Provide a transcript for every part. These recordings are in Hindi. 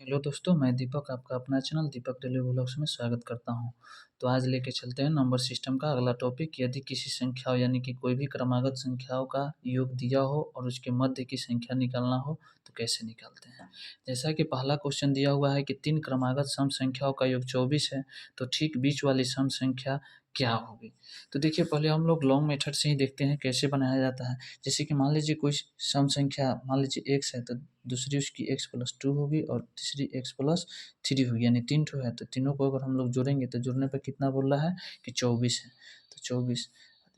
हेलो दोस्तों, मैं दीपक आपका अपना चैनल दीपक डेली व्लॉग्स में स्वागत करता हूं। तो आज लेके चलते हैं नंबर सिस्टम का अगला टॉपिक। यदि किसी संख्या यानी कि कोई भी क्रमागत संख्याओं का योग दिया हो और उसके मध्य की संख्या निकालना हो तो कैसे निकालते हैं। जैसा कि पहला क्वेश्चन दिया हुआ है कि 3 क्रमागत सम संख्याओं का योग 24 है, तो ठीक बीच वाली सम संख्या क्या होगी। तो देखिए, पहले हम लोग लॉन्ग मेथड से ही देखते हैं कैसे बनाया जाता है। जैसे कि मान लीजिए कोई सम संख्या मान लीजिए x है, तो दूसरी उसकी x+2 होगी और तीसरी x+3 होगी, यानी 3 ठो है। तो तीनों को अगर हम लोग जोड़ेंगे तो जोड़ने पर कितना बोल रहा है कि 24 है। तो 24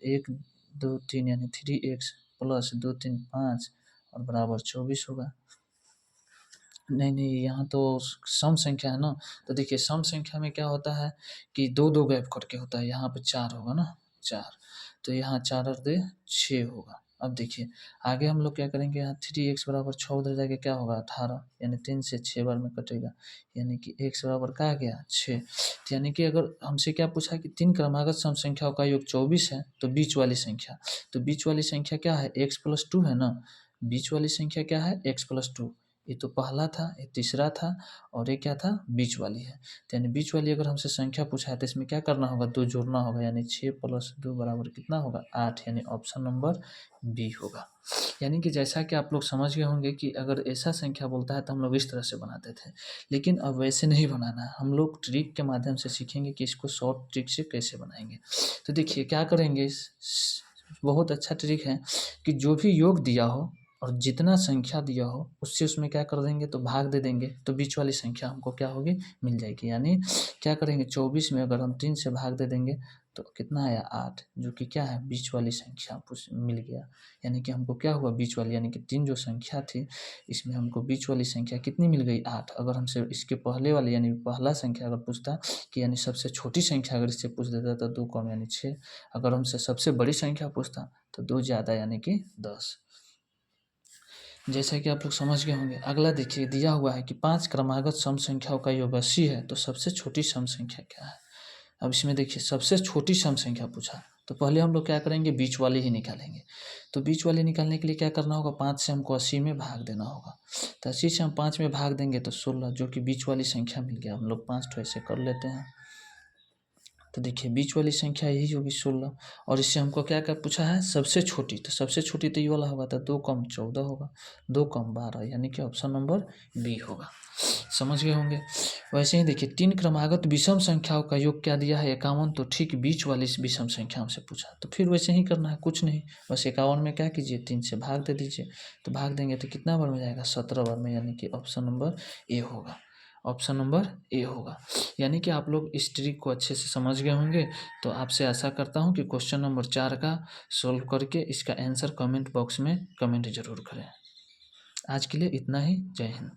1 2 3 यानी 3x प्लस 2 3 5 और बराबर 24 होगा। नहीं, यहाँ तो सम संख्या है ना। तो देखिए, सम संख्या में क्या होता है कि दो दो गैप करके होता है। यहाँ पे 4 होगा ना, 4। तो यहाँ 4 और 2 6 होगा। अब देखिए आगे हम लोग क्या करेंगे, यहाँ 3x बराबर 6 उधर जाके क्या होगा 18, यानी 3 से 6 बार में कटेगा, यानी कि x बराबर क्या आ गया 6। तो यानी कि अगर हमसे क्या पूछा कि 3 क्रमागत सम संख्याओं का योग 24 है, तो बीच वाली संख्या, तो बीच वाली संख्या क्या है x+2 है ना। बीच वाली संख्या क्या है x+2। ये तो पहला था, ये तीसरा था और ये क्या था बीच वाली है। तो यानी बीच वाली अगर हमसे संख्या पूछा है तो इसमें क्या करना होगा, 2 जोड़ना होगा, यानी 6 + 2 बराबर कितना होगा 8, यानी ऑप्शन नंबर बी होगा। यानी कि जैसा कि आप लोग समझ गए होंगे कि अगर ऐसा संख्या बोलता है तो हम लोग इस तरह से बनाते थे, लेकिन अब वैसे नहीं बनाना है। हम लोग ट्रिक के माध्यम से सीखेंगे कि इसको शॉर्ट ट्रिक से कैसे बनाएंगे। तो देखिए क्या करेंगे, बहुत अच्छा ट्रिक है कि जो भी योग दिया हो और जितना संख्या दिया हो उससे उसमें क्या कर देंगे, तो भाग दे देंगे, तो बीच वाली संख्या हमको क्या होगी मिल जाएगी। यानी क्या करेंगे, 24 में अगर हम 3 से भाग दे देंगे तो कितना आया 8, जो कि क्या है बीच वाली संख्या मिल गया। यानी कि हमको क्या हुआ बीच वाली, यानी कि 3 जो संख्या थी इसमें हमको बीच वाली संख्या कितनी मिल गई 8। अगर हमसे इसके पहले वाले यानी पहला संख्या अगर पूछता कि यानी सबसे छोटी संख्या अगर इससे पूछ देता तो 2 कम यानी 6। अगर हमसे सबसे बड़ी संख्या पूछता तो 2 ज़्यादा यानी कि 10। जैसा कि आप लोग समझ गए होंगे। अगला देखिए दिया हुआ है कि 5 क्रमागत सम संख्याओं का योग 80 है, तो सबसे छोटी सम संख्या क्या है। अब इसमें देखिए सबसे छोटी सम संख्या पूछा, तो पहले हम लोग क्या करेंगे बीच वाली ही निकालेंगे। तो बीच वाली निकालने के लिए क्या करना होगा, 5 से हमको 80 में भाग देना होगा। तो 80 से हम 5 में भाग देंगे तो 16, जो कि बीच वाली संख्या मिल गया। हम लोग 5 ठो ऐसे कर लेते हैं। तो देखिए बीच वाली संख्या यही होगी 16, और इससे हमको क्या क्या पूछा है सबसे छोटी, तो सबसे छोटी तो ये वाला होगा, तो 2 कम 14 होगा, 2 कम 12, यानी कि ऑप्शन नंबर बी होगा। समझ गए होंगे। वैसे ही देखिए 3 क्रमागत विषम संख्याओं का योग क्या दिया है 51, तो ठीक बीच वाली विषम संख्या हमसे पूछा, तो फिर वैसे ही करना है, कुछ नहीं, बस 51 में क्या कीजिए 3 से भाग दे दीजिए। तो भाग देंगे तो कितना बार में जाएगा 17 बार में, यानी कि ऑप्शन नंबर ए होगा। ऑप्शन नंबर ए होगा। यानी कि आप लोग इस ट्रिक को अच्छे से समझ गए होंगे। तो आपसे आशा करता हूँ कि क्वेश्चन नंबर 4 का सोल्व करके इसका आंसर कमेंट बॉक्स में कमेंट जरूर करें। आज के लिए इतना ही। जय हिंद।